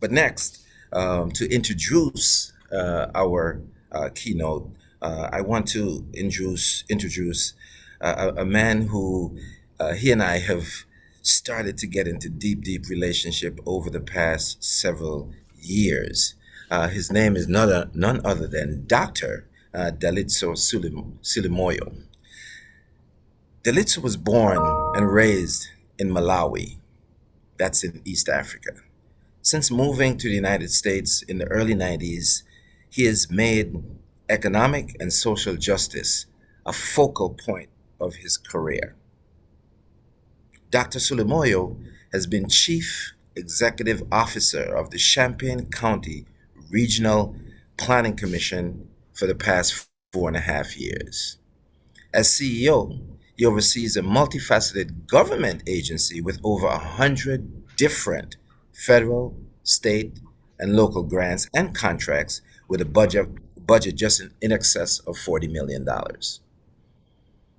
But next, to introduce our keynote, I want to introduce a man who he and I have started to get into deep relationship over the past several years. His name is none other than Dr. Dalitso Silimoyo. Dalitso was born and raised in Malawi, that's in East Africa. Since moving to the United States in the early 90s, he has made economic and social justice a focal point of his career. Dr. Sulimoyo has been Chief Executive Officer of the Champaign County Regional Planning Commission for the past 4.5 years. As CEO, he oversees a multifaceted government agency with over 100 different federal, state, and local grants and contracts with a budget just in excess of $40 million.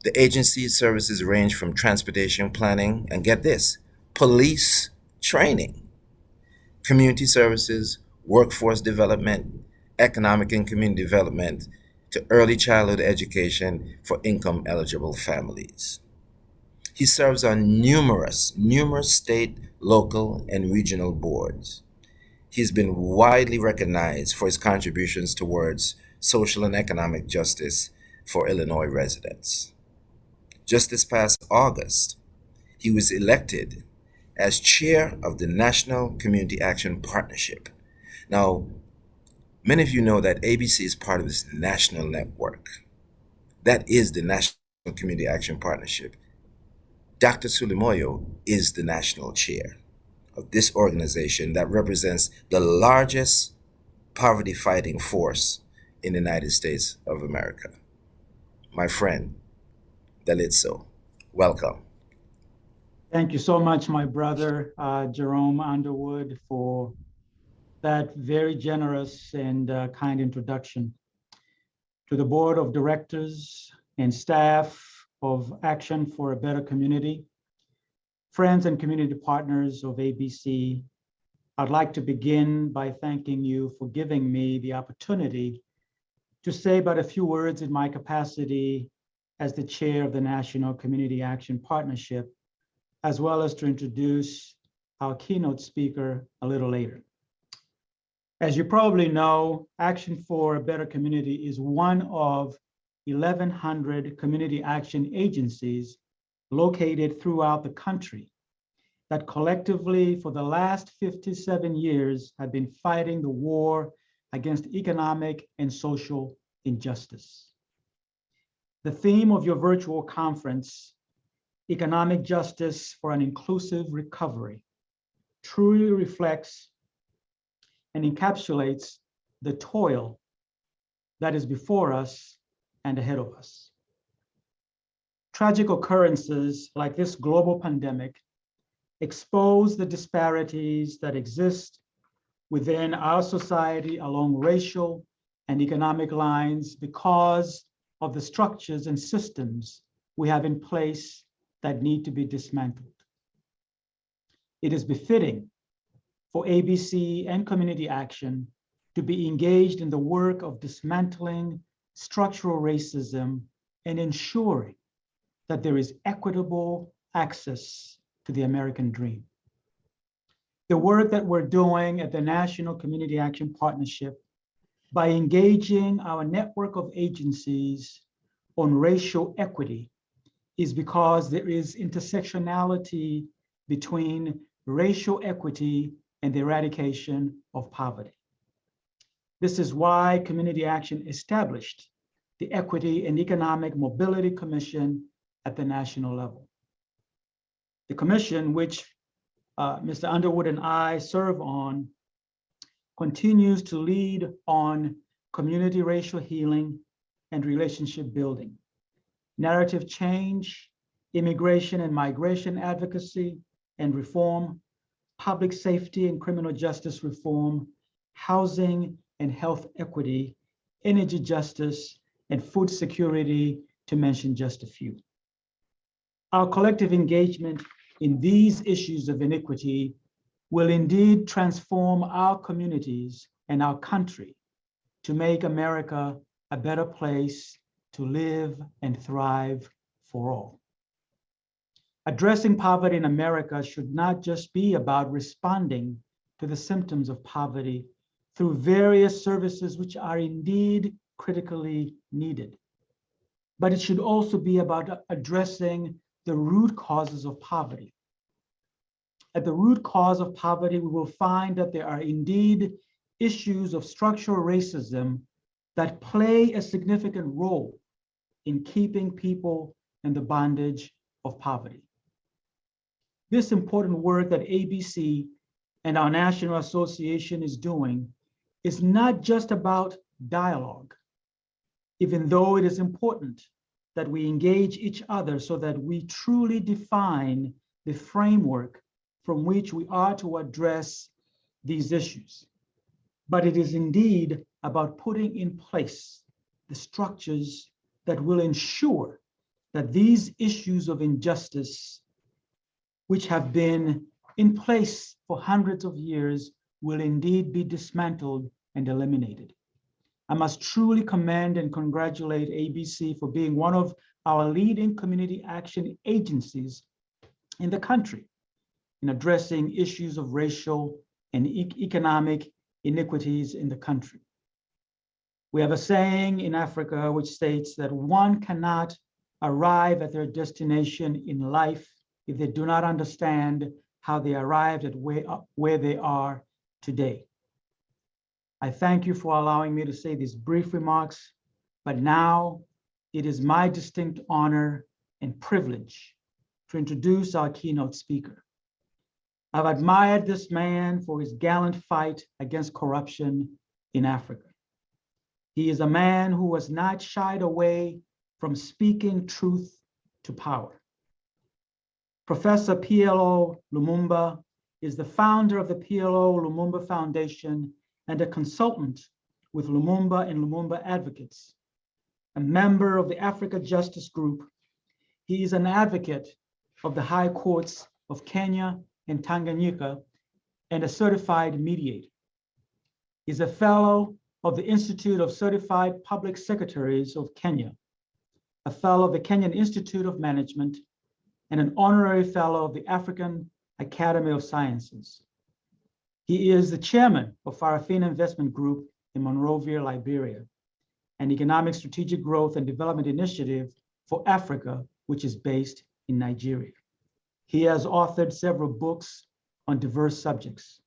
The agency's services range from transportation planning and get this, police training, community services, workforce development, economic and community development, to early childhood education for income eligible families. He serves on numerous state, local, and regional boards. He's been widely recognized for his contributions towards social and economic justice for Illinois residents. Just this past August, he was elected as chair of the National Community Action Partnership. Now, many of you know that ABC is part of this national network. That is the National Community Action Partnership. Dr. Sulimoyo is the national chair of this organization that represents the largest poverty fighting force in the United States of America. My friend, Dalitso, welcome. Thank you so much, my brother, Jerome Underwood, for that very generous and kind introduction. To the board of directors and staff of Action for a Better Community, friends and community partners of ABC, I'd like to begin by thanking you for giving me the opportunity to say but a few words in my capacity as the chair of the National Community Action Partnership, as well as to introduce our keynote speaker a little later. As you probably know, Action for a Better Community is one of 1,100 community action agencies located throughout the country that collectively for the last 57 years have been fighting the war against economic and social injustice. The theme of your virtual conference, Economic Justice for an Inclusive Recovery, truly reflects and encapsulates the toil that is before us and ahead of us. Tragic occurrences like this global pandemic expose the disparities that exist within our society along racial and economic lines because of the structures and systems we have in place that need to be dismantled. It is befitting for ABC and community action to be engaged in the work of dismantling structural racism and ensuring that there is equitable access to the American dream. The work that we're doing at the National Community Action Partnership by engaging our network of agencies on racial equity is because there is intersectionality between racial equity and the eradication of poverty. This is why Community Action established the Equity and Economic Mobility Commission at the national level. The commission, which Mr. Underwood and I serve on, continues to lead on community racial healing and relationship building, narrative change, immigration and migration advocacy and reform, public safety and criminal justice reform, housing and health equity, energy justice, and food security, to mention just a few. Our collective engagement in these issues of inequity will indeed transform our communities and our country to make America a better place to live and thrive for all. Addressing poverty in America should not just be about responding to the symptoms of poverty through various services which are indeed critically needed, but it should also be about addressing the root causes of poverty. At the root cause of poverty, we will find that there are indeed issues of structural racism that play a significant role in keeping people in the bondage of poverty. This important work that ABC and our National Association is doing is not just about dialogue, even though it is important that we engage each other so that we truly define the framework from which we are to address these issues. But it is indeed about putting in place the structures that will ensure that these issues of injustice, which have been in place for hundreds of years, will indeed be dismantled and eliminated. I must truly commend and congratulate ABC for being one of our leading community action agencies in the country in addressing issues of racial and economic inequities in the country. We have a saying in Africa which states that one cannot arrive at their destination in life if they do not understand how they arrived at where they are today. I thank you for allowing me to say these brief remarks, but now it is my distinct honor and privilege to introduce our keynote speaker. I've admired this man for his gallant fight against corruption in Africa. He is a man who has not shied away from speaking truth to power. Professor PLO Lumumba is the founder of the PLO Lumumba Foundation and a consultant with Lumumba and Lumumba Advocates. A member of the Africa Justice Group, he is an advocate of the high courts of Kenya and Tanganyika and a certified mediator. He's a fellow of the Institute of Certified Public Secretaries of Kenya, a fellow of the Kenyan Institute of Management, and an honorary fellow of the African Academy of Sciences. He is the chairman of Farafina Investment Group in Monrovia, Liberia, an economic strategic growth and development initiative for Africa, which is based in Nigeria. He has authored several books on diverse subjects,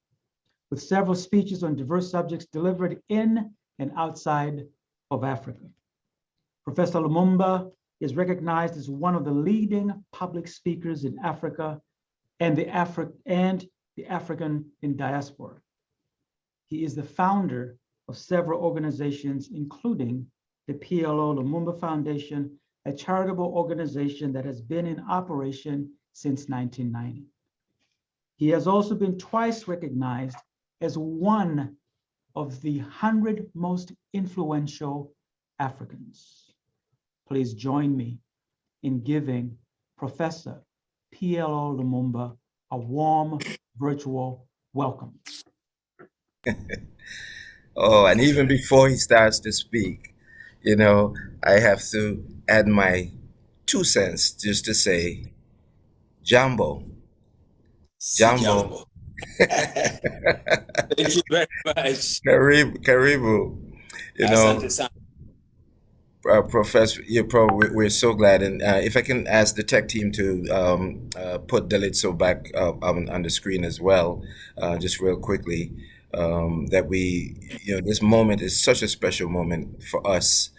with several speeches on diverse subjects delivered in and outside of Africa. Professor Lumumba is recognized as one of the leading public speakers in Africa and the African in diaspora. He is the founder of several organizations, including the PLO Lumumba Foundation, a charitable organization that has been in operation since 1990. He has also been twice recognized as one of the 100 most influential Africans. Please join me in giving Professor PLO Lumumba a warm virtual welcome. Oh, and even before he starts to speak, I have to add my 2 cents just to say, Jambo. Jambo. Thank you very much. Karibu. Asante sana. Professor, we're so glad. And if I can ask the tech team to put Dalitso back on the screen as well, just real quickly, that this moment is such a special moment for us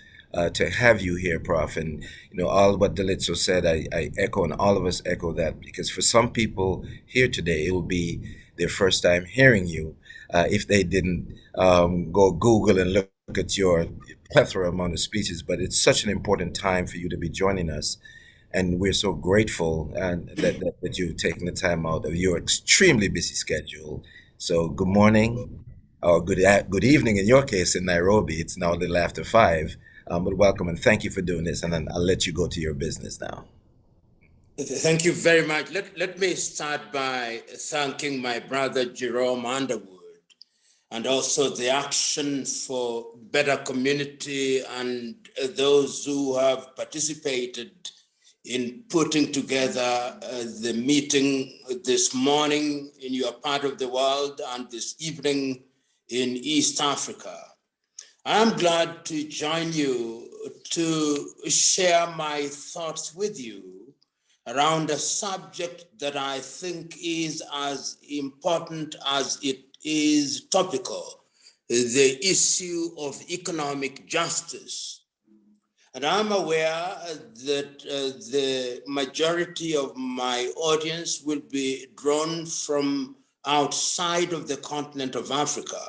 to have you here, Prof. And, all what Dalitso said, I echo, and all of us echo that, because for some people here today, it will be their first time hearing you if they didn't go Google and look at your plethora amount of speeches. But it's such an important time for you to be joining us, and we're so grateful that you've taken the time out of your extremely busy schedule. So good morning, or good evening in your case in Nairobi. It's now a little after 5, but welcome and thank you for doing this, and then I'll let you go to your business now. Thank you very much. Let me start by thanking my brother Jerome Underwood and also the Action for Better Community and those who have participated in putting together the meeting this morning in your part of the world and this evening in East Africa. I'm glad to join you to share my thoughts with you around a subject that I think is as important as it is topical, the issue of economic justice. And I'm aware that the majority of my audience will be drawn from outside of the continent of Africa.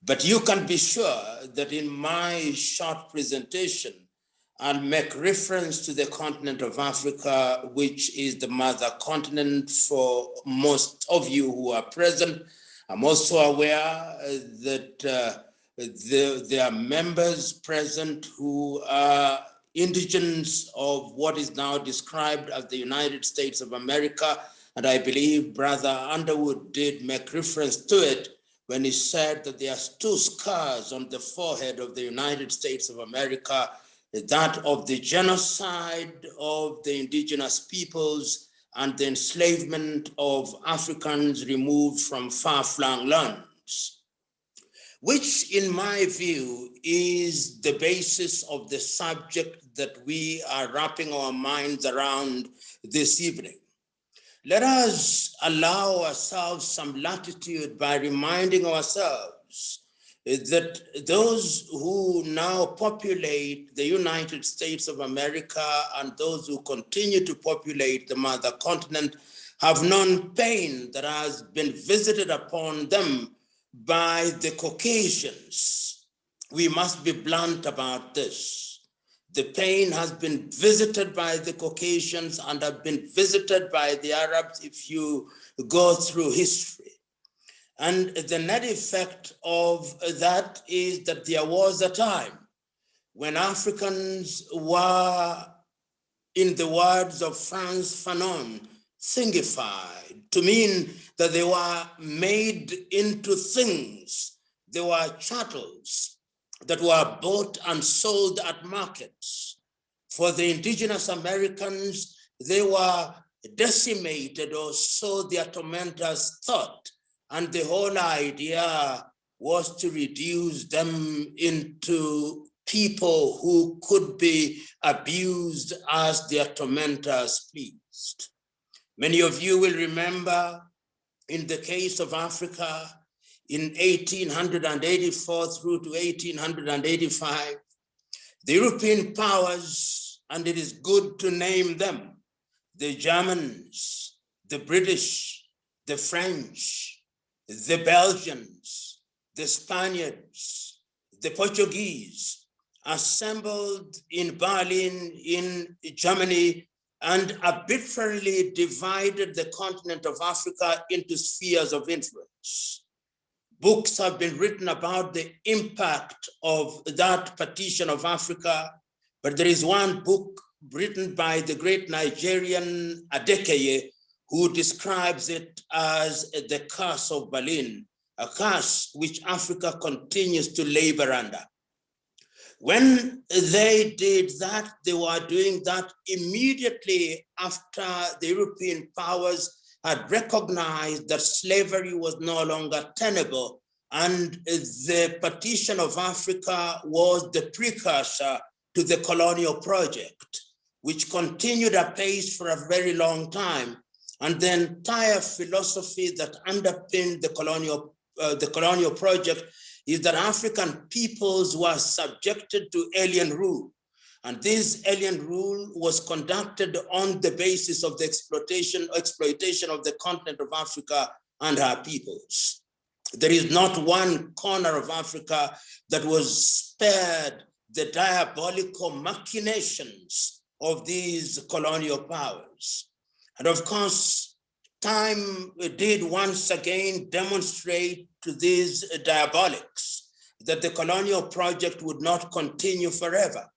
But you can be sure that in my short presentation, I'll make reference to the continent of Africa, which is the mother continent for most of you who are present. I'm also aware that there are members present who are indigenous of what is now described as the United States of America. And I believe Brother Underwood did make reference to it when he said that there are two scars on the forehead of the United States of America, that of the genocide of the indigenous peoples and the enslavement of Africans removed from far-flung lands, which in my view is the basis of the subject that we are wrapping our minds around this evening. Let us allow ourselves some latitude by reminding ourselves that those who now populate the United States of America and those who continue to populate the mother continent have known pain that has been visited upon them by the Caucasians. We must be blunt about this. The pain has been visited by the Caucasians and have been visited by the Arabs if you go through history. And the net effect of that is that there was a time when Africans were, in the words of Frantz Fanon, thingified, to mean that they were made into things. They were chattels that were bought and sold at markets. For the indigenous Americans, they were decimated, or so their tormentors thought. And the whole idea was to reduce them into people who could be abused as their tormentors pleased. Many of you will remember in the case of Africa, in 1884 through to 1885, the European powers, and it is good to name them, the Germans, the British, the French, the Belgians, the Spaniards, the Portuguese, assembled in Berlin, in Germany, and arbitrarily divided the continent of Africa into spheres of influence. Books have been written about the impact of that partition of Africa, but there is one book written by the great Nigerian Adekeye, who describes it as the curse of Berlin, a curse which Africa continues to labor under. When they did that, they were doing that immediately after the European powers had recognized that slavery was no longer tenable, and the partition of Africa was the precursor to the colonial project, which continued apace for a very long time. And the entire philosophy that underpinned the colonial project is that African peoples were subjected to alien rule. And this alien rule was conducted on the basis of the exploitation of the continent of Africa and her peoples. There is not one corner of Africa that was spared the diabolical machinations of these colonial powers. And of course, time did once again demonstrate to these diabolics that the colonial project would not continue forever.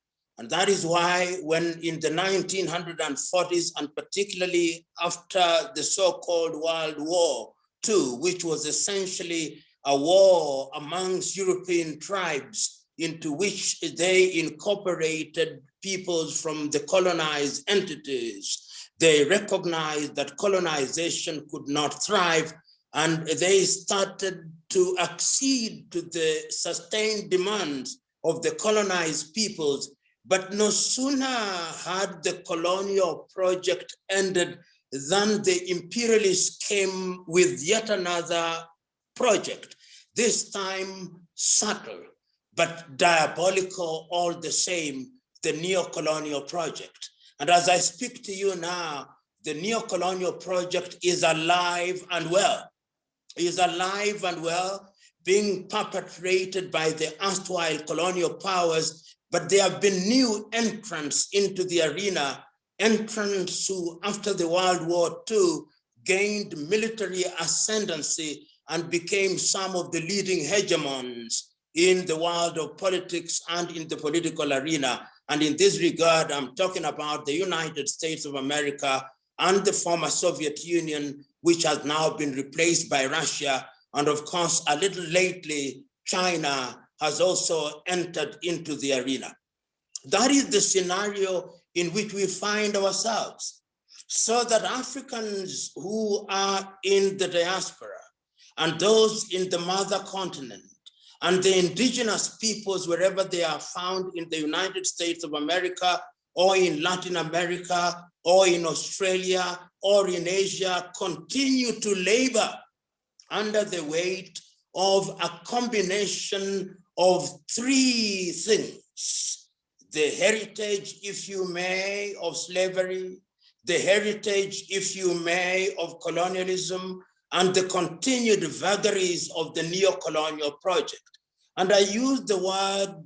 And that is why when in the 1940s, and particularly after the so-called World War II, which was essentially a war amongst European tribes into which they incorporated peoples from the colonized entities, they recognized that colonization could not thrive, and they started to accede to the sustained demands of the colonized peoples. But no sooner had the colonial project ended than the imperialists came with yet another project, this time subtle, but diabolical all the same, the neo-colonial project. And as I speak to you now, the neo-colonial project is alive and well. Is alive and well, being perpetrated by the erstwhile colonial powers, but there have been new entrants into the arena, entrants who, after the World War II, gained military ascendancy and became some of the leading hegemons in the world of politics and in the political arena. And in this regard, I'm talking about the United States of America and the former Soviet Union, which has now been replaced by Russia. And of course, a little lately, China has also entered into the arena. That is the scenario in which we find ourselves. So that Africans who are in the diaspora and those in the mother continent and the indigenous peoples wherever they are found in the United States of America or in Latin America or in Australia or in Asia continue to labor under the weight of a combination of three things: the heritage, if you may, of slavery, the heritage, if you may, of colonialism, and the continued vagaries of the neo-colonial project. And I use the word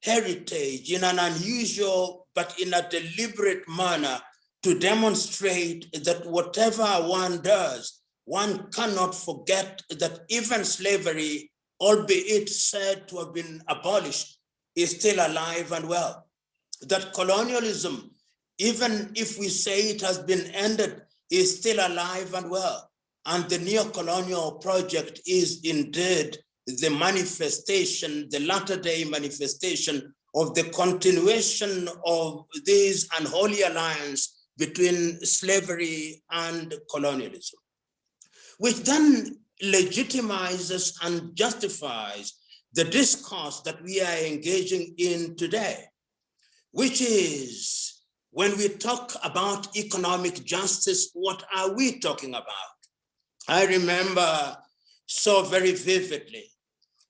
heritage in an unusual but in a deliberate manner to demonstrate that whatever one does, one cannot forget that even slavery, albeit said to have been abolished, is still alive and well. That colonialism, even if we say it has been ended, is still alive and well. And the neo-colonial project is indeed the manifestation, the latter-day manifestation of the continuation of this unholy alliance between slavery and colonialism, which then legitimizes and justifies the discourse that we are engaging in today, which is, when we talk about economic justice, what are we talking about? I remember so very vividly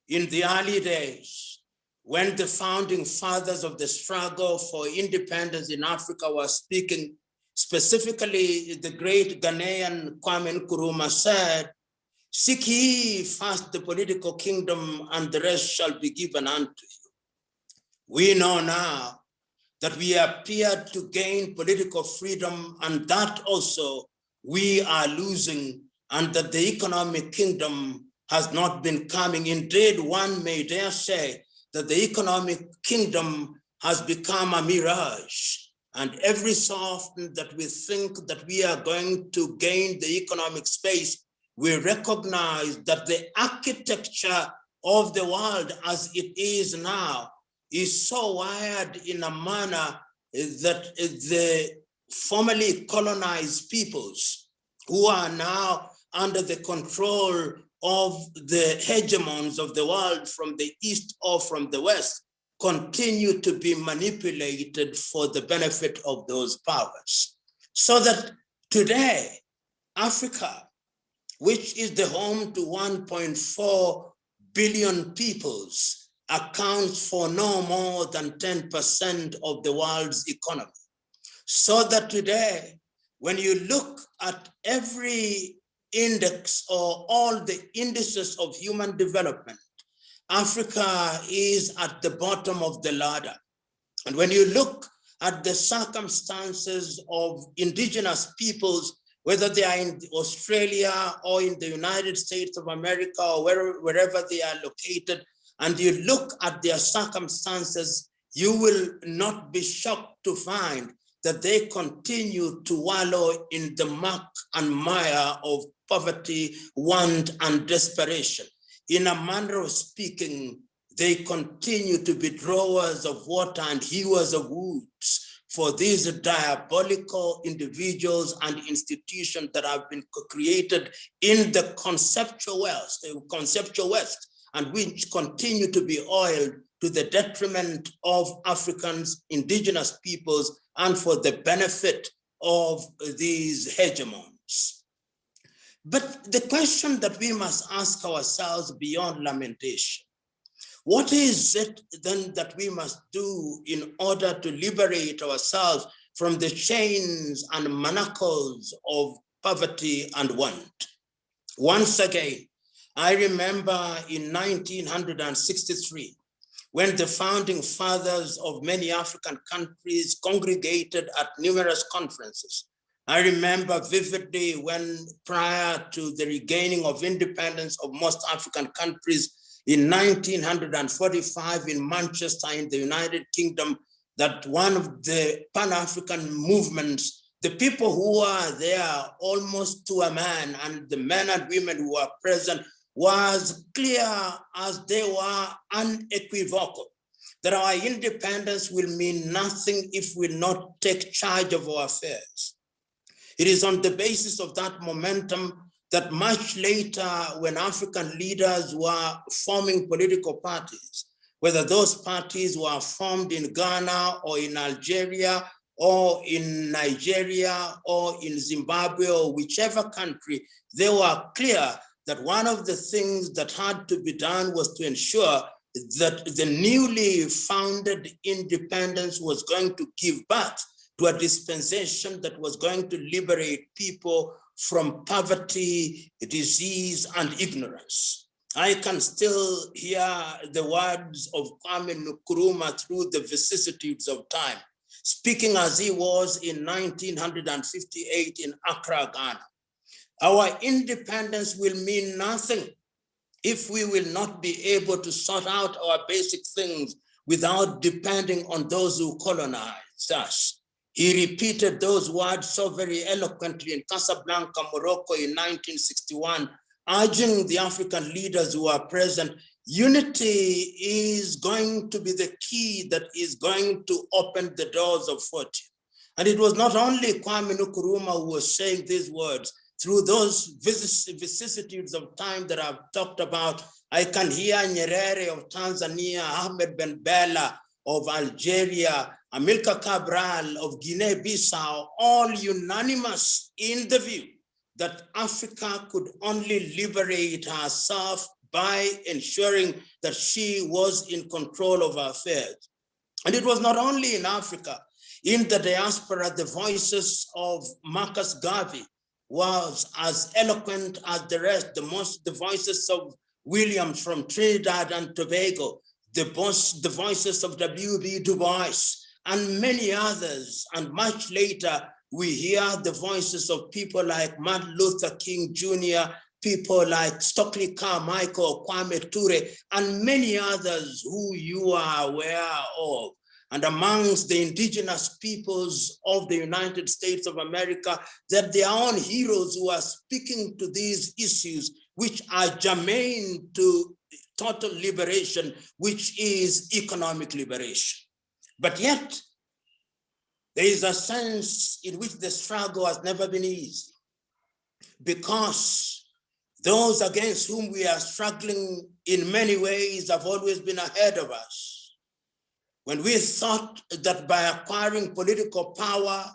in the early days when the founding fathers of the struggle for independence in Africa were speaking. Specifically, the great Ghanaian Kwame Nkrumah said, "Seek ye first the political kingdom, and the rest shall be given unto you." We know now that we appear to gain political freedom, and that also we are losing, and that the economic kingdom has not been coming. Indeed, one may dare say that the economic kingdom has become a mirage. And every so often that we think that we are going to gain the economic space, we recognize that the architecture of the world as it is now is so wired in a manner that the formerly colonized peoples who are now under the control of the hegemons of the world from the East or from the West continue to be manipulated for the benefit of those powers. So that today, Africa, which is the home to 1.4 billion peoples, accounts for no more than 10% of the world's economy. So that today, when you look at every index or all the indices of human development, Africa is at the bottom of the ladder. And when you look at the circumstances of indigenous peoples, whether they are in Australia or in the United States of America or wherever they are located, and you look at their circumstances, you will not be shocked to find that they continue to wallow in the muck and mire of poverty, want, and desperation. In a manner of speaking, they continue to be drawers of water and hewers of woods for these diabolical individuals and institutions that have been created in the conceptual West, and which continue to be oiled to the detriment of Africans, indigenous peoples, and for the benefit of these hegemons. But the question that we must ask ourselves beyond lamentation, what is it then that we must do in order to liberate ourselves from the chains and manacles of poverty and want? Once again, I remember in 1963, when the founding fathers of many African countries congregated at numerous conferences. I remember vividly when, prior to the regaining of independence of most African countries in 1945 in Manchester in the United Kingdom, that one of the Pan-African movements, the people who are there almost to a man, and the men and women who are present, was clear as they were unequivocal that our independence will mean nothing if we not take charge of our affairs. It is on the basis of that momentum that much later, when African leaders were forming political parties, whether those parties were formed in Ghana or in Algeria or in Nigeria or in Zimbabwe or whichever country, they were clear that one of the things that had to be done was to ensure that the newly founded independence was going to give birth to a dispensation that was going to liberate people from poverty, disease, and ignorance. I can still hear the words of Kwame Nkrumah through the vicissitudes of time, speaking as he was in 1958 in Accra, Ghana. Our independence will mean nothing if we will not be able to sort out our basic things without depending on those who colonized us. He repeated those words so very eloquently in Casablanca, Morocco in 1961, urging the African leaders who are present, unity is going to be the key that is going to open the doors of fortune. And it was not only Kwame Nkrumah who was saying these words. Through those vicissitudes of time that I've talked about, I can hear Nyerere of Tanzania, Ahmed Ben Bella of Algeria, Amilcar Cabral of Guinea-Bissau, all unanimous in the view that Africa could only liberate herself by ensuring that she was in control of her affairs. And it was not only in Africa. In the diaspora, the voices of Marcus Garvey was as eloquent as the rest, the voices of Williams from Trinidad and Tobago, the voices of W.B. Du Bois, and many others. And much later, we hear the voices of people like Martin Luther King Jr., people like Stokely Carmichael, Kwame Ture, and many others who you are aware of. And amongst the indigenous peoples of the United States of America, that their own heroes who are speaking to these issues, which are germane to total liberation, which is economic liberation. But yet, there is a sense in which the struggle has never been easy, because those against whom we are struggling in many ways have always been ahead of us. When we thought that by acquiring political power,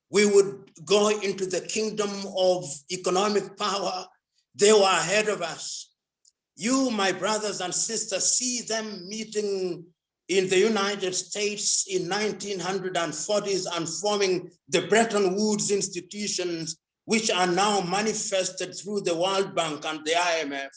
we would go into the kingdom of economic power, they were ahead of us. You, my brothers and sisters, see them meeting in the United States in 1940s and forming the Bretton Woods institutions, which are now manifested through the World Bank and the IMF.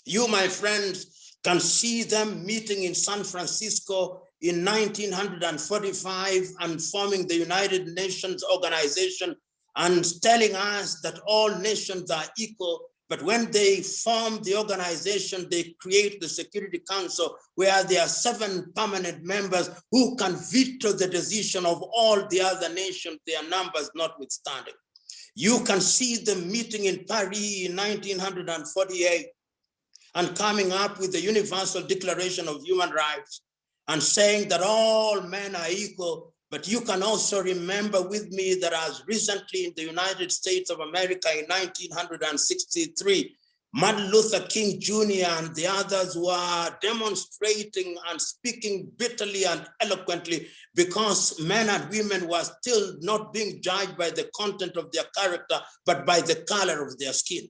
You, my friends, can see them meeting in San Francisco in 1945 and forming the United Nations organization and telling us that all nations are equal But when they form the organization, they create the Security Council, where there are 7 permanent members who can veto the decision of all the other nations, their numbers notwithstanding. You can see them meeting in Paris in 1948 and coming up with the Universal Declaration of Human Rights and saying that all men are equal. But you can also remember with me that as recently in the United States of America in 1963, Martin Luther King Jr. and the others were demonstrating and speaking bitterly and eloquently because men and women were still not being judged by the content of their character, but by the color of their skin.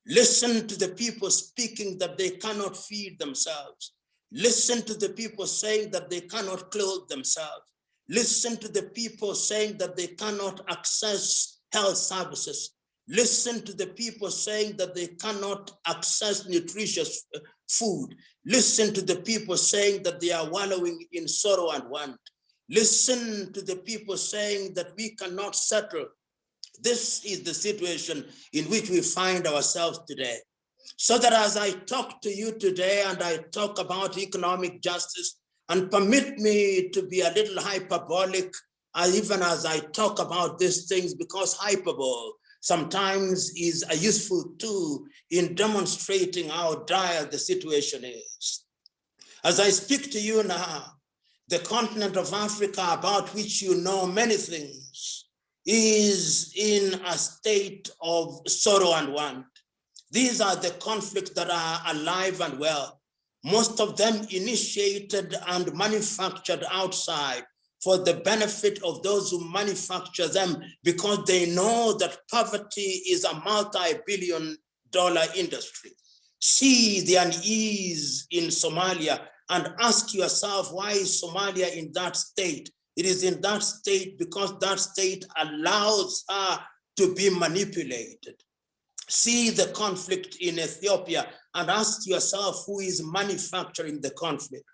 Listen to the people speaking that they cannot feed themselves. Listen to the people saying that they cannot clothe themselves. Listen to the people saying that they cannot access health services. Listen to the people saying that they cannot access nutritious food. Listen to the people saying that they are wallowing in sorrow and want. Listen to the people saying that we cannot settle. This is the situation in which we find ourselves today. So that as I talk to you today and I talk about economic justice, and permit me to be a little hyperbolic, even as I talk about these things, because hyperbole sometimes is a useful tool in demonstrating how dire the situation is. As I speak to you now, the continent of Africa, about which you know many things, is in a state of sorrow and want. These are the conflicts that are alive and well. Most of them initiated and manufactured outside for the benefit of those who manufacture them, because they know that poverty is a multi-billion-dollar industry. See the unease in Somalia and ask yourself, why is Somalia in that state? It is in that state because that state allows her to be manipulated. See the conflict in Ethiopia and ask yourself who is manufacturing the conflict.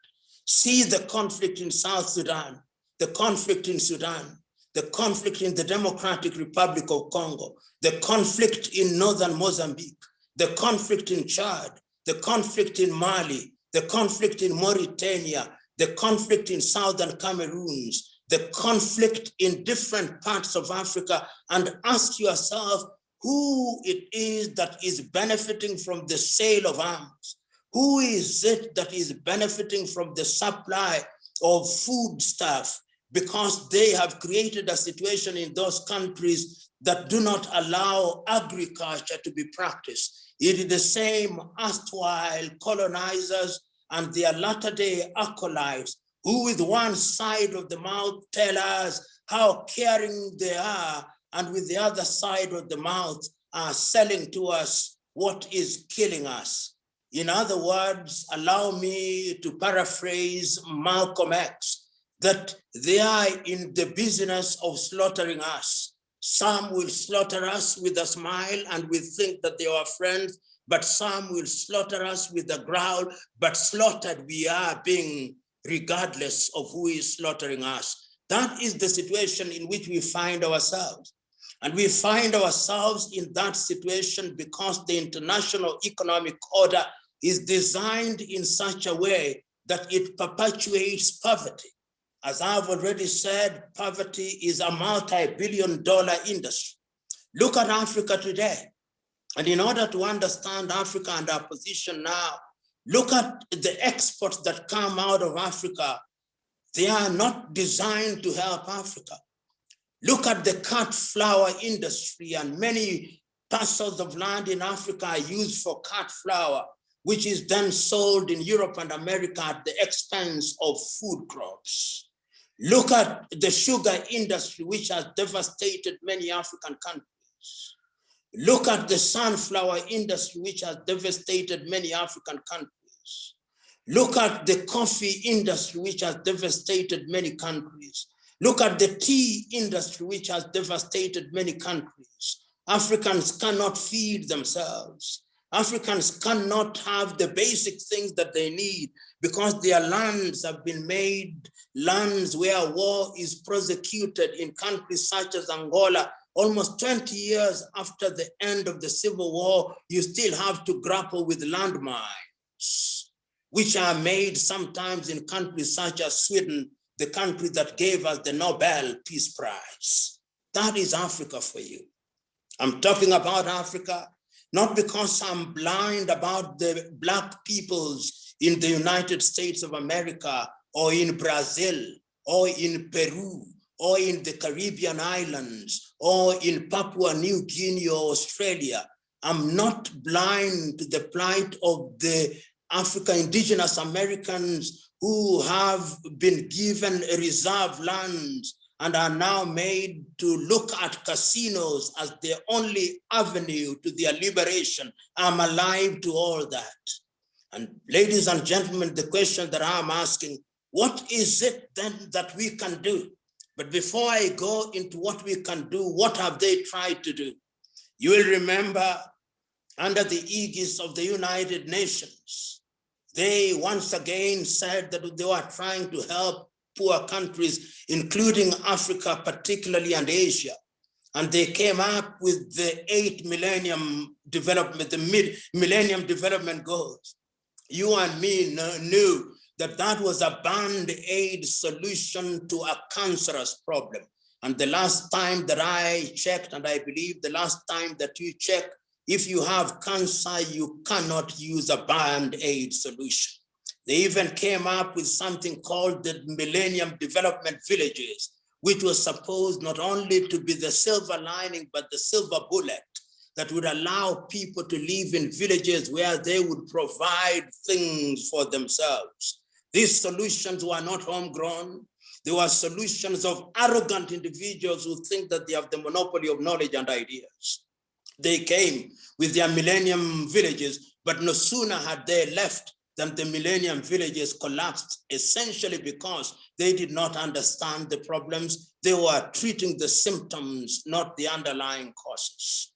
See the conflict in South Sudan, the conflict in Sudan, the conflict in the Democratic Republic of Congo, the conflict in northern Mozambique, the conflict in Chad, the conflict in Mali, the conflict in Mauritania, the conflict in southern Cameroons, the conflict in different parts of Africa, and ask yourself who it is that is benefiting from the sale of arms. Who is it that is benefiting from the supply of food stuff? Because they have created a situation in those countries that do not allow agriculture to be practiced. It is the same erstwhile colonizers and their latter-day acolytes who with one side of the mouth tell us how caring they are, and with the other side of the mouth are selling to us what is killing us. In other words, allow me to paraphrase Malcolm X, that they are in the business of slaughtering us. Some will slaughter us with a smile and we think that they are friends, but some will slaughter us with a growl, but slaughtered we are being regardless of who is slaughtering us. That is the situation in which we find ourselves. And we find ourselves in that situation because the international economic order is designed in such a way that it perpetuates poverty. As I've already said, poverty is a multi-billion-dollar industry. Look at Africa today. And in order to understand Africa and our position now, look at the exports that come out of Africa. They are not designed to help Africa. Look at the cut flour industry, and many parcels of land in Africa are used for cut flour, which is then sold in Europe and America at the expense of food crops. Look at the sugar industry, which has devastated many African countries. Look at the sunflower industry, which has devastated many African countries. Look at the coffee industry, which has devastated many countries. Look at the tea industry, which has devastated many countries. Africans cannot feed themselves. Africans cannot have the basic things that they need because their lands have been made lands where war is prosecuted in countries such as Angola, almost 20 years after the end of the Civil War, you still have to grapple with landmines, which are made sometimes in countries such as Sweden, the country that gave us the Nobel Peace Prize. That is Africa for you. I'm talking about Africa, not because I'm blind about the Black peoples in the United States of America or in Brazil or in Peru or in the Caribbean islands or in Papua New Guinea or Australia. I'm not blind to the plight of the African indigenous Americans who have been given reserve lands and are now made to look at casinos as the only avenue to their liberation. I'm alive to all that. And ladies and gentlemen, the question that I'm asking, what is it then that we can do? But before I go into what we can do, what have they tried to do? You will remember under the aegis of the United Nations, they once again said that they were trying to help poor countries, including Africa particularly and Asia. And they came up with the 8 Millennium Development, the Millennium Development Goals. You and me knew that that was a band-aid solution to a cancerous problem. And the last time that I checked, and I believe the last time that you checked, if you have cancer, you cannot use a band-aid solution. They even came up with something called the Millennium Development Villages, which was supposed not only to be the silver lining, but the silver bullet that would allow people to live in villages where they would provide things for themselves. These solutions were not homegrown. They were solutions of arrogant individuals who think that they have the monopoly of knowledge and ideas. They came with their Millennium Villages, but no sooner had they left than the Millennium Villages collapsed, essentially because they did not understand the problems. They were treating the symptoms, not the underlying causes.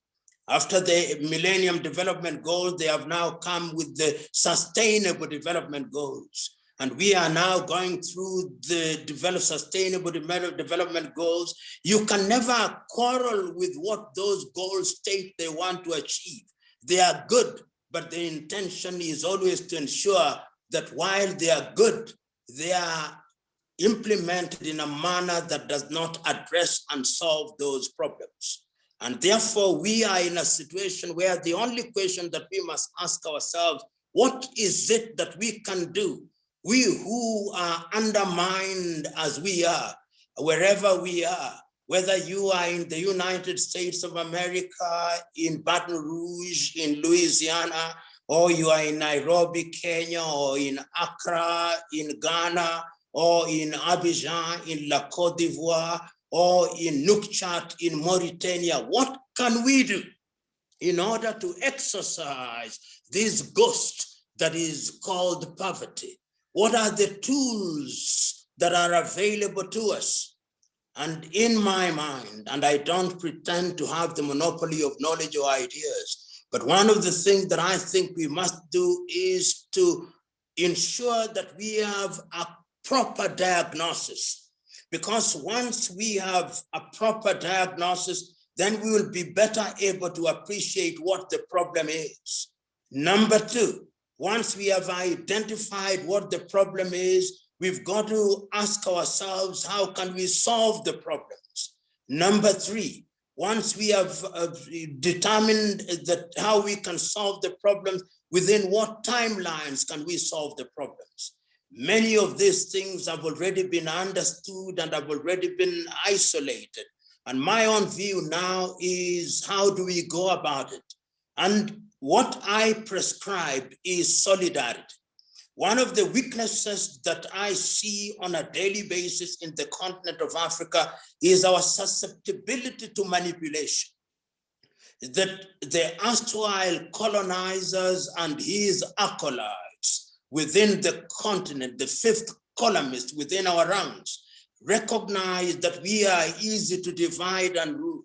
After the Millennium Development Goals, they have now come with the Sustainable Development Goals. And we are now going through the Sustainable Development Goals. You can never quarrel with what those goals state they want to achieve. They are good, but the intention is always to ensure that while they are good, they are implemented in a manner that does not address and solve those problems. And therefore, we are in a situation where the only question that we must ask ourselves, what is it that we can do? We who are undermined as we are, wherever we are, whether you are in the United States of America, in Baton Rouge, in Louisiana, or you are in Nairobi, Kenya, or in Accra, in Ghana, or in Abidjan, in La Côte d'Ivoire, or in Nouakchott, in Mauritania, what can we do in order to exorcise this ghost that is called poverty? What are the tools that are available to us? And in my mind, and I don't pretend to have the monopoly of knowledge or ideas, but one of the things that I think we must do is to ensure that we have a proper diagnosis. Because once we have a proper diagnosis, then we will be better able to appreciate what the problem is. Number two, once we have identified what the problem is, we've got to ask ourselves, how can we solve the problems? Number three, once we have determined that how we can solve the problems, within what timelines can we solve the problems? Many of these things have already been understood and have already been isolated. And my own view now is, how do we go about it? And what I prescribe is solidarity. One of the weaknesses that I see on a daily basis in the continent of Africa is our susceptibility to manipulation. That the erstwhile colonizers and his acolytes within the continent, the fifth columnist within our ranks, recognize that we are easy to divide and rule.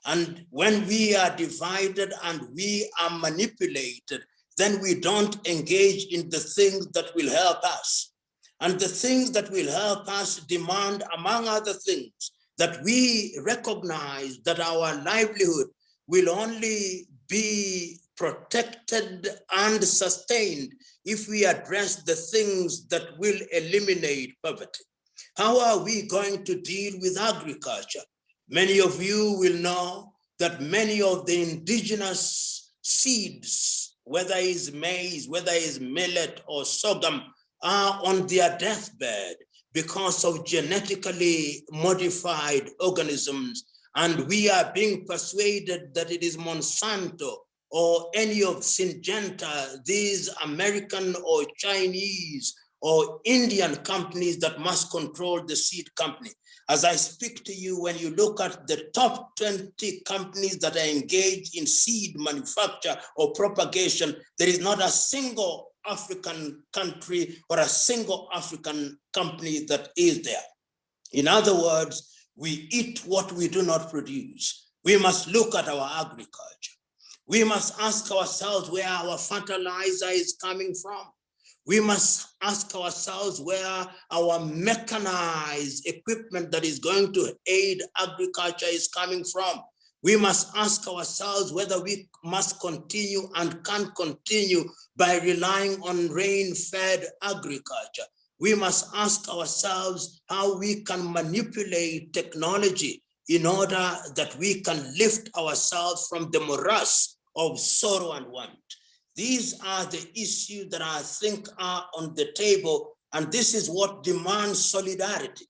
And when we are divided and we are manipulated, then we don't engage in the things that will help us. And the things that will help us demand, among other things, that we recognize that our livelihood will only be protected and sustained if we address the things that will eliminate poverty. How are we going to deal with agriculture? Many of you will know that many of the indigenous seeds, whether it's maize, whether it's millet or sorghum, are on their deathbed because of genetically modified organisms. And we are being persuaded that it is Monsanto or any of Syngenta, these American or Chinese or Indian companies that must control the seed company. As I speak to you, when you look at the top 20 companies that are engaged in seed manufacture or propagation, there is not a single African country or a single African company that is there. In other words, we eat what we do not produce. We must look at our agriculture. We must ask ourselves where our fertilizer is coming from. We must ask ourselves where our mechanized equipment that is going to aid agriculture is coming from. We must ask ourselves whether we must continue and can continue by relying on rain-fed agriculture. We must ask ourselves how we can manipulate technology in order that we can lift ourselves from the morass of sorrow and want. These are the issues that I think are on the table, and this is what demands solidarity.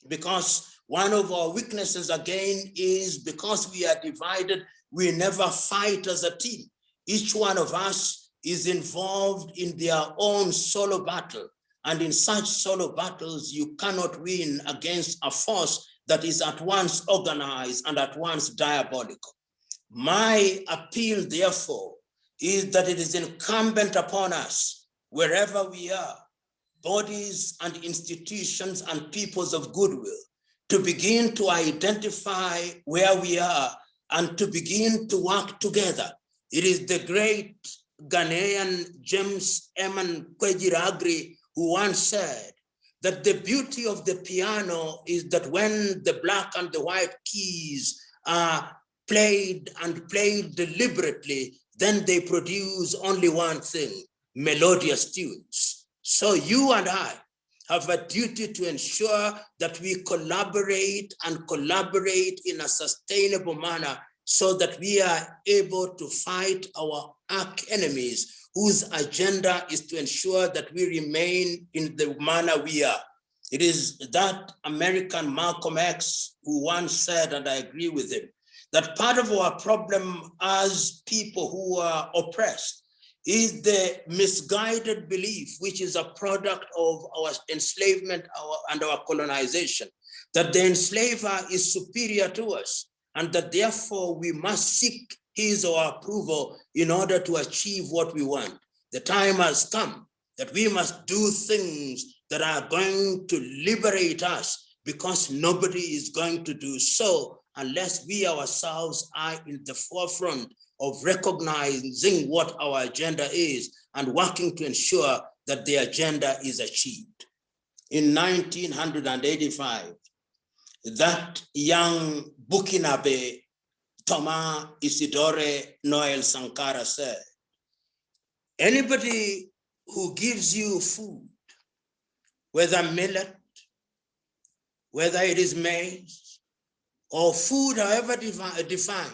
Because one of our weaknesses again is because we are divided, we never fight as a team. Each one of us is involved in their own solo battle. And in such solo battles, you cannot win against a force that is at once organized and at once diabolical. My appeal, therefore, is that it is incumbent upon us, wherever we are, bodies and institutions and peoples of goodwill, to begin to identify where we are and to begin to work together. It is the great Ghanaian James Eman Kwejiragri who once said that the beauty of the piano is that when the black and the white keys are played and played deliberately, then they produce only one thing, melodious tunes. So you and I have a duty to ensure that we collaborate and collaborate in a sustainable manner so that we are able to fight our arch enemies whose agenda is to ensure that we remain in the manner we are. It is that American Malcolm X who once said, and I agree with him, that part of our problem as people who are oppressed is the misguided belief, which is a product of our enslavement and our colonization, that the enslaver is superior to us, and that therefore we must seek his or her approval in order to achieve what we want. The time has come that we must do things that are going to liberate us, because nobody is going to do so unless we ourselves are in the forefront of recognizing what our agenda is and working to ensure that the agenda is achieved. In 1985, that young Burkinabe Thomas Isidore Noel Sankara said, anybody who gives you food, whether millet, whether it is maize, or food, however defined,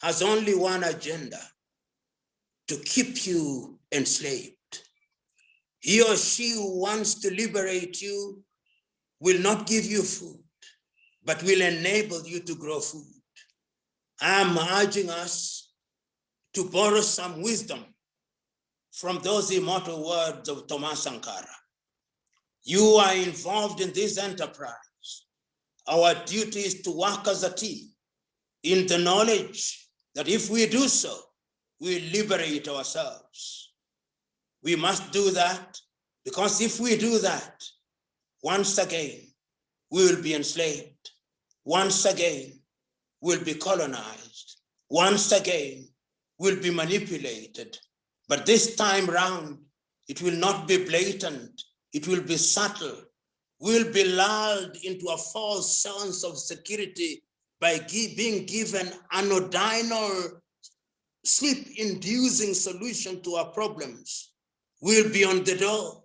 has only one agenda: to keep you enslaved. He or she who wants to liberate you will not give you food, but will enable you to grow food. I am urging us to borrow some wisdom from those immortal words of Thomas Sankara. You are involved in this enterprise. Our duty is to work as a team in the knowledge that if we do so, we liberate ourselves. We must do that, because if we do that, once again, we will be enslaved. Once again, we'll be colonized. Once again, we'll be manipulated. But this time round, it will not be blatant. It will be subtle. will be lulled into a false sense of security by being given anodinal sleep-inducing solution to our problems. We'll be on the door.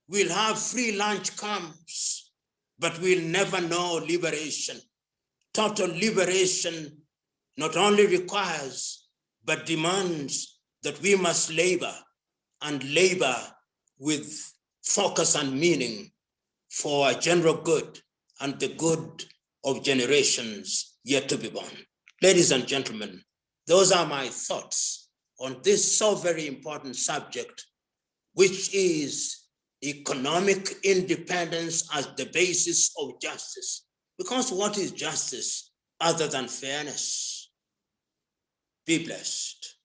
We'll have free lunch camps, but we'll never know liberation. Total liberation not only requires, but demands that we must labor, and labor with focus and meaning for our general good and the good of generations yet to be born. Ladies and gentlemen, those are my thoughts on this so very important subject, which is economic independence as the basis of justice. Because what is justice other than fairness? Be blessed.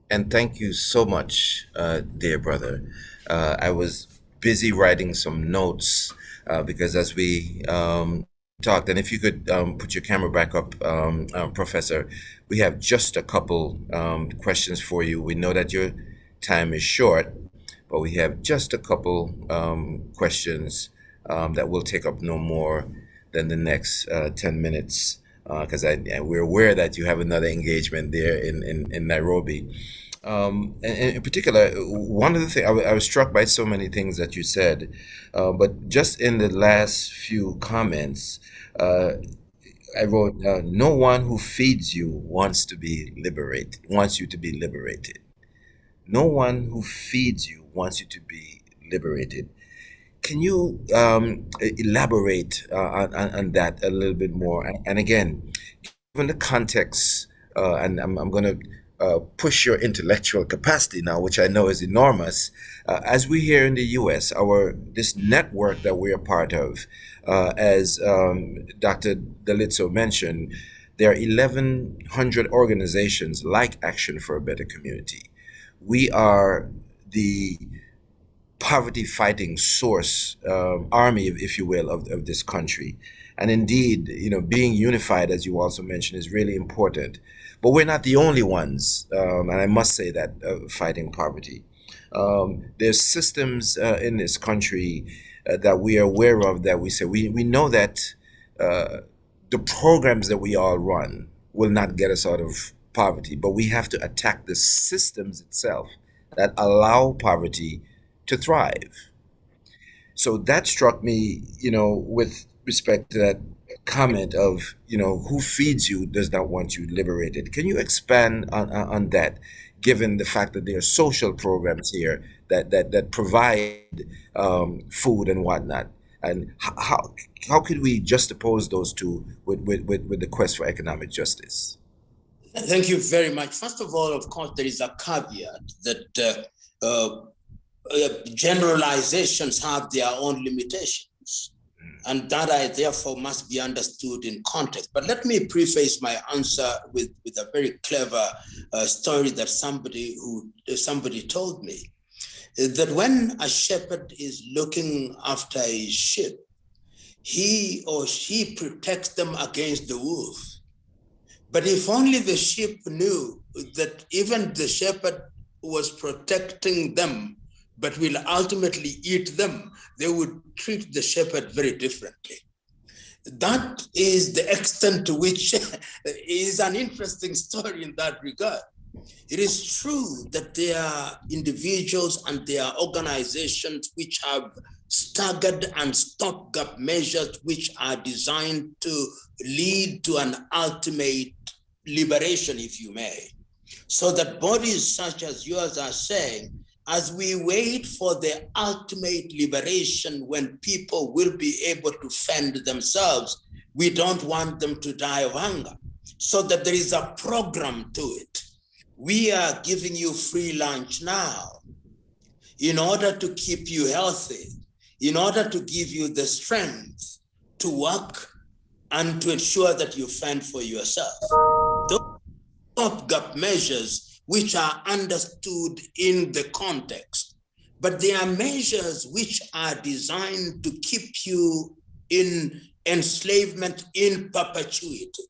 And thank you so much, dear brother. I was busy writing some notes because as we talked, and if you could put your camera back up, Professor, we have just a couple questions for you. We know that your time is short, but we have just a couple questions that will take up no more than the next 10 minutes because we're aware that you have another engagement there in Nairobi. And in particular, one of the things I was struck by so many things that you said, but just in the last few comments, I wrote, "No one who feeds you wants you to be liberated. No one who feeds you wants you to be liberated." Can you elaborate on that a little bit more? And again, given the context, and I'm going to push your intellectual capacity now, which I know is enormous. As we here in the U.S., this network that we are part of, as Dr. Dalitso mentioned, there are 1,100 organizations like Action for a Better Community. We are the poverty fighting source, army, if you will, of this country. And indeed, being unified, as you also mentioned, is really important. But we're not the only ones, and I must say that, fighting poverty. There's systems in this country that we are aware of that we say, we know that the programs that we all run will not get us out of poverty, but we have to attack the systems itself that allow poverty to thrive. So that struck me, with respect to that comment of, who feeds you does not want you liberated. Can you expand on that, given the fact that there are social programs here that provide food and whatnot? And how could we juxtapose those two with the quest for economic justice? Thank you very much. First of all, of course, there is a caveat that generalizations have their own limitations, and that therefore must be understood in context. But let me preface my answer with a very clever story that somebody told me, that when a shepherd is looking after a sheep, he or she protects them against the wolf. But if only the sheep knew that even the shepherd was protecting them, but will ultimately eat them, they would treat the shepherd very differently. That is the extent to which is an interesting story in that regard. It is true that there are individuals and there are organizations which have staggered and stopgap measures which are designed to lead to an ultimate liberation, if you may. So that bodies such as yours are saying, as we wait for the ultimate liberation when people will be able to fend themselves, we don't want them to die of hunger. So that there is a program to it. We are giving you free lunch now in order to keep you healthy, in order to give you the strength to work and to ensure that you fend for yourself. Those stopgap measures which are understood in the context, but they are measures which are designed to keep you in enslavement in perpetuity.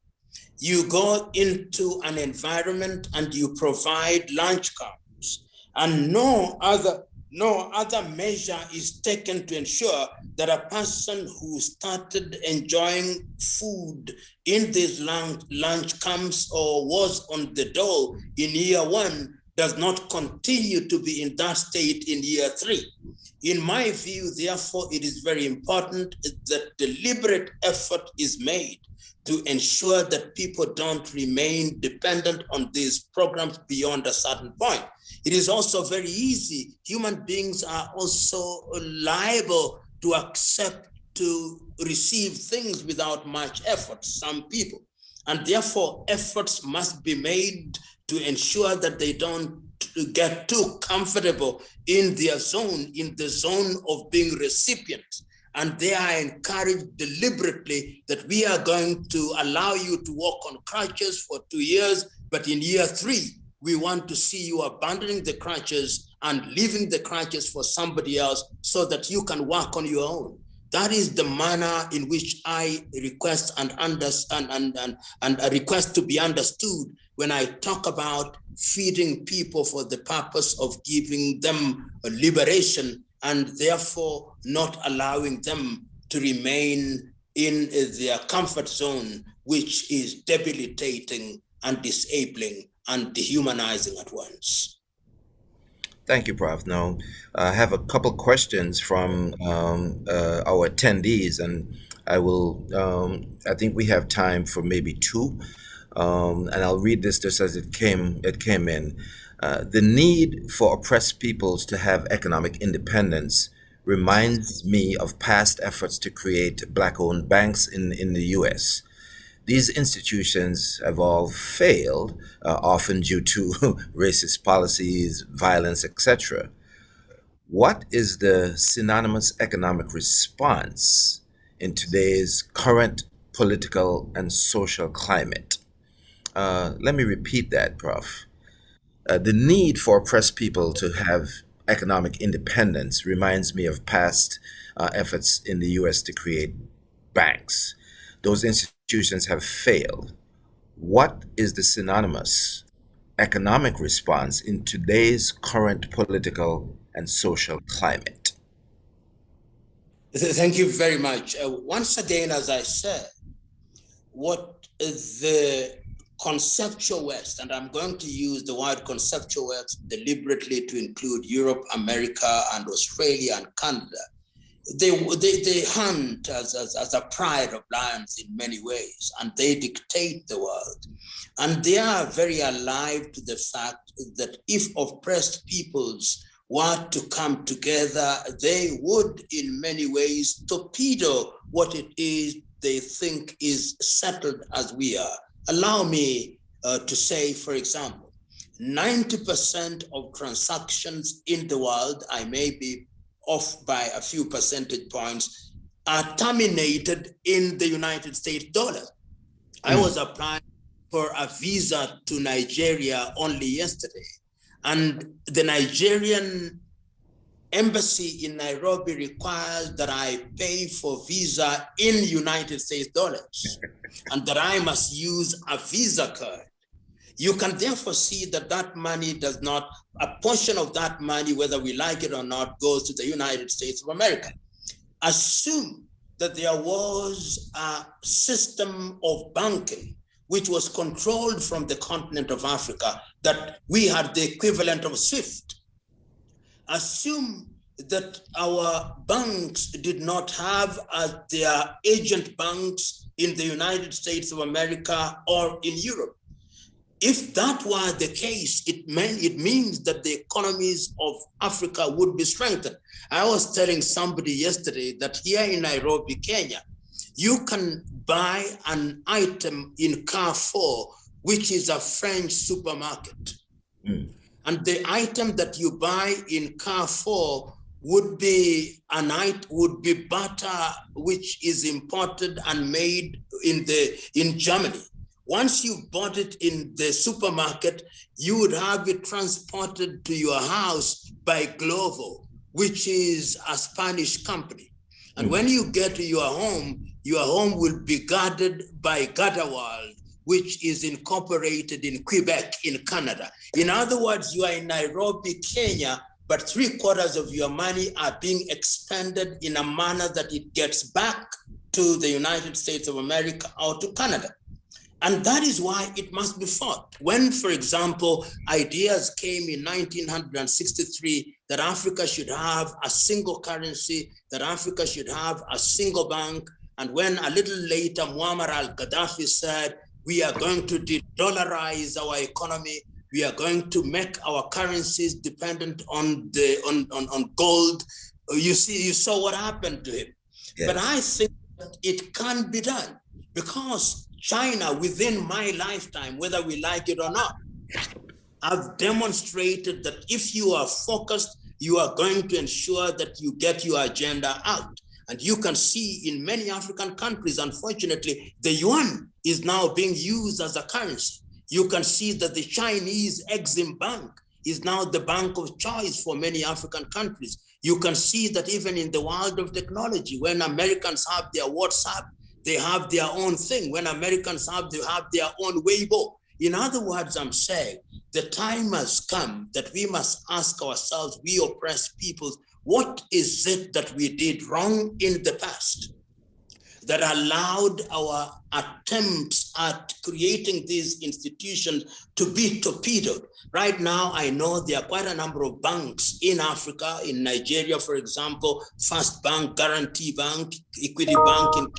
You go into an environment and you provide lunch camps, And no other measure is taken to ensure that a person who started enjoying food in this lunch comes or was on the dole in year 1 does not continue to be in that state in year 3. In my view, therefore, it is very important that deliberate effort is made to ensure that people don't remain dependent on these programs beyond a certain point. It is also very easy. Human beings are also liable to accept to receive things without much effort, some people. And therefore, efforts must be made to ensure that they don't get too comfortable in their zone, in the zone of being recipients. And they are encouraged deliberately that we are going to allow you to walk on crutches for 2 years, but in year 3, we want to see you abandoning the crutches and leaving the crutches for somebody else so that you can work on your own. That is the manner in which I request and a request to be understood when I talk about feeding people for the purpose of giving them a liberation and therefore not allowing them to remain in their comfort zone, which is debilitating and disabling and dehumanizing at once. Thank you, Prof. Now, I have a couple questions from our attendees, and I think we have time for maybe 2. And I'll read this just as it came in. The need for oppressed peoples to have economic independence reminds me of past efforts to create Black-owned banks in the U.S. These institutions have all failed, often due to racist policies, violence, etc. What is the synonymous economic response in today's current political and social climate? Let me repeat that, Prof. The need for oppressed people to have economic independence reminds me of past efforts in the US to create banks. Those institutions have failed. What is the synonymous economic response in today's current political and social climate? Thank you very much. Once again, as I said, what the conceptual West, and I'm going to use the word conceptual West deliberately to include Europe, America, and Australia and Canada, they hunt as a pride of lions in many ways, and they dictate the world. And they are very alive to the fact that if oppressed peoples were to come together, they would in many ways torpedo what it is they think is settled as we are. Allow me to say, for example, 90% of transactions in the world, I may be off by a few percentage points, are terminated in the United States dollar. I was applying for a visa to Nigeria only yesterday, and the Nigerian embassy in Nairobi requires that I pay for visa in United States dollars and that I must use a Visa card. You can therefore see that that money does not, a portion of that money, whether we like it or not, goes to the United States of America. Assume that there was a system of banking which was controlled from the continent of Africa, that we had the equivalent of SWIFT. Assume that our banks did not have their agent banks in the United States of America or in Europe. If that were the case, it means that the economies of Africa would be strengthened. I was telling somebody yesterday that here in Nairobi, Kenya, you can buy an item in Carrefour, which is a French supermarket. And the item that you buy in Carrefour would be butter, which is imported and made in Germany. Once you bought it in the supermarket, you would have it transported to your house by Glovo, which is a Spanish company. And when you get to your home will be guarded by Gadaworld, which is incorporated in Quebec in Canada. In other words, you are in Nairobi, Kenya, but 3/4 of your money are being expended in a manner that it gets back to the United States of America or to Canada. And that is why it must be fought. When, for example, ideas came in 1963 that Africa should have a single currency, that Africa should have a single bank, and when a little later Muammar al-Gaddafi said, we are going to de-dollarize our economy, we are going to make our currencies dependent on gold, you saw what happened to him. Yes. But I think that it can be done because China, within my lifetime, whether we like it or not, have demonstrated that if you are focused, you are going to ensure that you get your agenda out. And you can see in many African countries, unfortunately, the yuan is now being used as a currency. You can see that the Chinese Exim Bank is now the bank of choice for many African countries. You can see that even in the world of technology, when Americans have their WhatsApp, they have their own thing. When Americans have their own Weibo. In other words, I'm saying the time has come that we must ask ourselves, we oppressed peoples, what is it that we did wrong in the past that allowed our attempts at creating these institutions to be torpedoed? Right now, I know there are quite a number of banks in Africa, in Nigeria, for example, First Bank, Guarantee Bank, Equity Bank,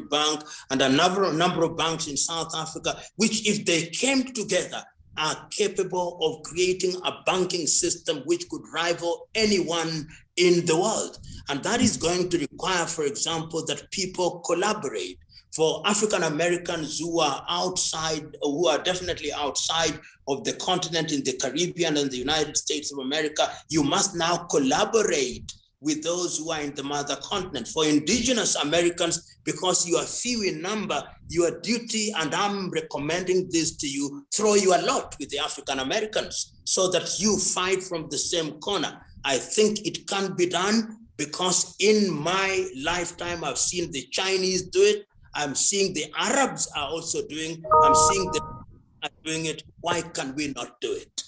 Bank, and a number of banks in South Africa, which if they came together are capable of creating a banking system which could rival anyone in the world. And that is going to require, for example, that people collaborate. For African Americans who are outside, or who are definitely outside of the continent in the Caribbean and the United States of America, you must now collaborate with those who are in the mother continent. For indigenous Americans, because you are few in number, your duty, and I'm recommending this to you, throw your lot with the African Americans so that you fight from the same corner. I think it can be done because in my lifetime, I've seen the Chinese do it. I'm seeing the Arabs are also doing, I'm seeing them are doing it. Why can we not do it?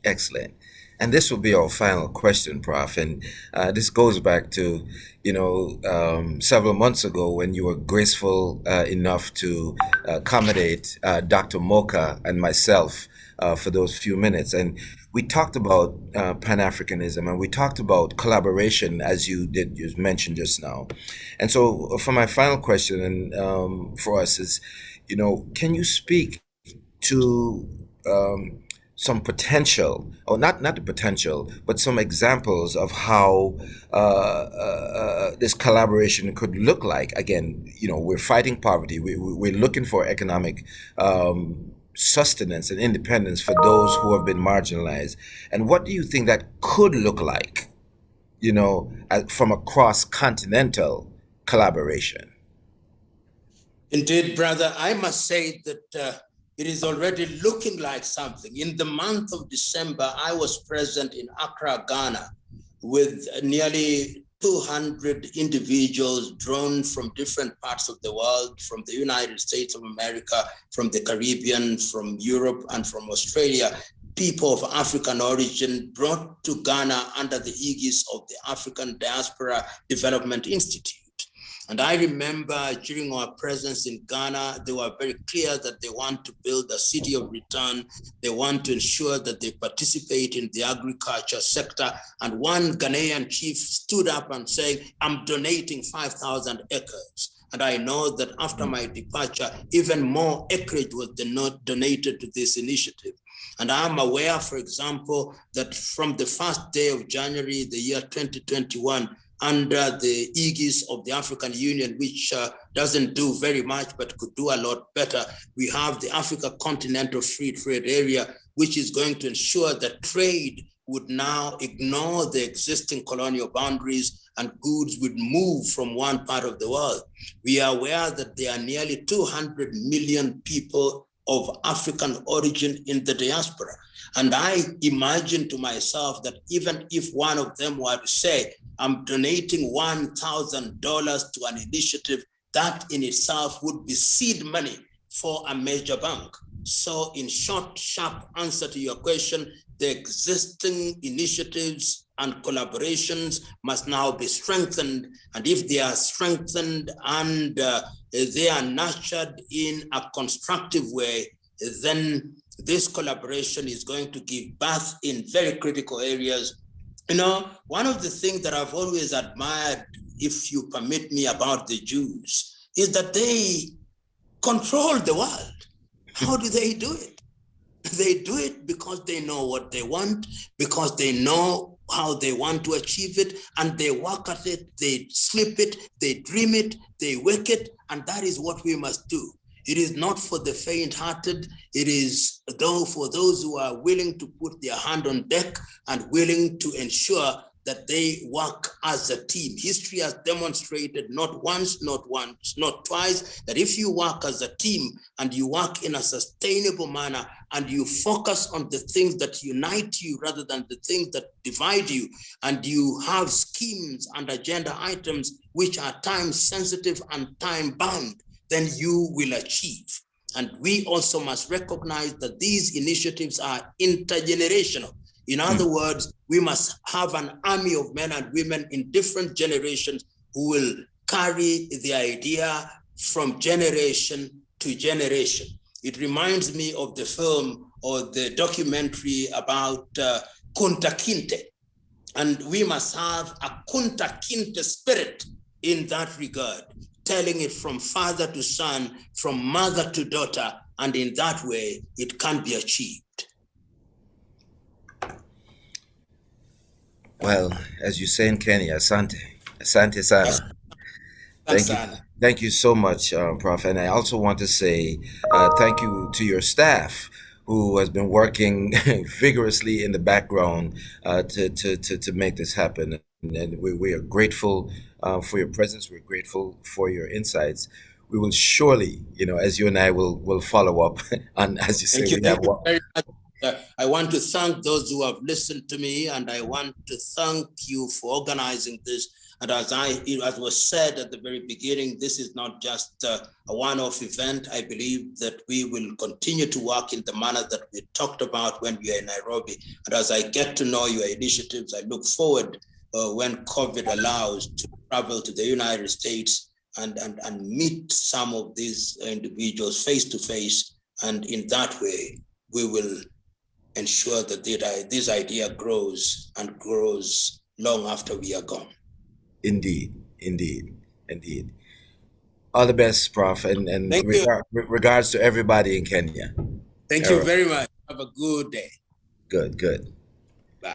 Excellent. And this will be our final question, Prof. And this goes back to, several months ago when you were graceful enough to accommodate Dr. Mocha and myself for those few minutes. And we talked about Pan-Africanism and we talked about collaboration, as you mentioned just now. And so for my final question and for us is, can you speak to some potential, or not the potential, but some examples of how this collaboration could look like? Again, we're fighting poverty. We're looking for economic sustenance and independence for those who have been marginalized. And what do you think that could look like, from a cross-continental collaboration? Indeed, brother, I must say that it is already looking like something. In the month of December, I was present in Accra, Ghana, with nearly 200 individuals drawn from different parts of the world, from the United States of America, from the Caribbean, from Europe, and from Australia. People of African origin brought to Ghana under the aegis of the African Diaspora Development Institute. And I remember during our presence in Ghana, they were very clear that they want to build a city of return. They want to ensure that they participate in the agriculture sector. And one Ghanaian chief stood up and said, I'm donating 5,000 acres. And I know that after my departure, even more acreage was donated to this initiative. And I'm aware, for example, that from the first day of January, the year 2021, under the aegis of the African Union, which doesn't do very much, but could do a lot better, we have the Africa Continental Free Trade Area, which is going to ensure that trade would now ignore the existing colonial boundaries and goods would move from one part of the world. We are aware that there are nearly 200 million people of African origin in the diaspora. And I imagine to myself that even if one of them were to say, I'm donating $1,000 to an initiative, that in itself would be seed money for a major bank. So in short, sharp answer to your question, the existing initiatives and collaborations must now be strengthened. And if they are strengthened and they are nurtured in a constructive way, then this collaboration is going to give birth in very critical areas. You know, one of the things that I've always admired, if you permit me, about the Jews is that they control the world. How do they do it? They do it because they know what they want, because they know how they want to achieve it, and they work at it, they sleep it, they dream it, they wake it, and that is what we must do. It is not for the faint-hearted. It is though for those who are willing to put their hand on deck and willing to ensure that they work as a team. History has demonstrated not once, not twice, that if you work as a team and you work in a sustainable manner and you focus on the things that unite you rather than the things that divide you, and you have schemes and agenda items which are time sensitive and time bound, then you will achieve. And we also must recognize that these initiatives are intergenerational. In other words, we must have an army of men and women in different generations who will carry the idea from generation to generation. It reminds me of the film or the documentary about Kunta Kinte. And we must have a Kunta Kinte spirit in that regard, telling it from father to son, from mother to daughter, and in that way, it can be achieved. Well, as you say in Kenya, asante, asante sana. Thank you so much, Prof. And I also want to say thank you to your staff who has been working vigorously in the background to make this happen. And we are grateful for your presence. We're grateful for your insights. We will surely, as you and I will follow up on, as you say, Thank you very much. I want to thank those who have listened to me, and I want to thank you for organizing this. And as was said at the very beginning, this is not just a one-off event. I believe that we will continue to work in the manner that we talked about when we are in Nairobi. And as I get to know your initiatives, I look forward when COVID allows to travel to the United States and meet some of these individuals face to face. And in that way, we will ensure that this idea grows and grows long after we are gone. Indeed. All the best, Prof. And regards to everybody in Kenya. Thank you very much. Have a good day. Good. Bye.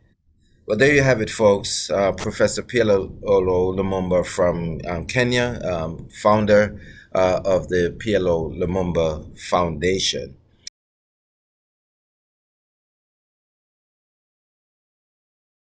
Well, there you have it, folks. Professor PLO Lumumba from Kenya, founder of the PLO Lumumba Foundation.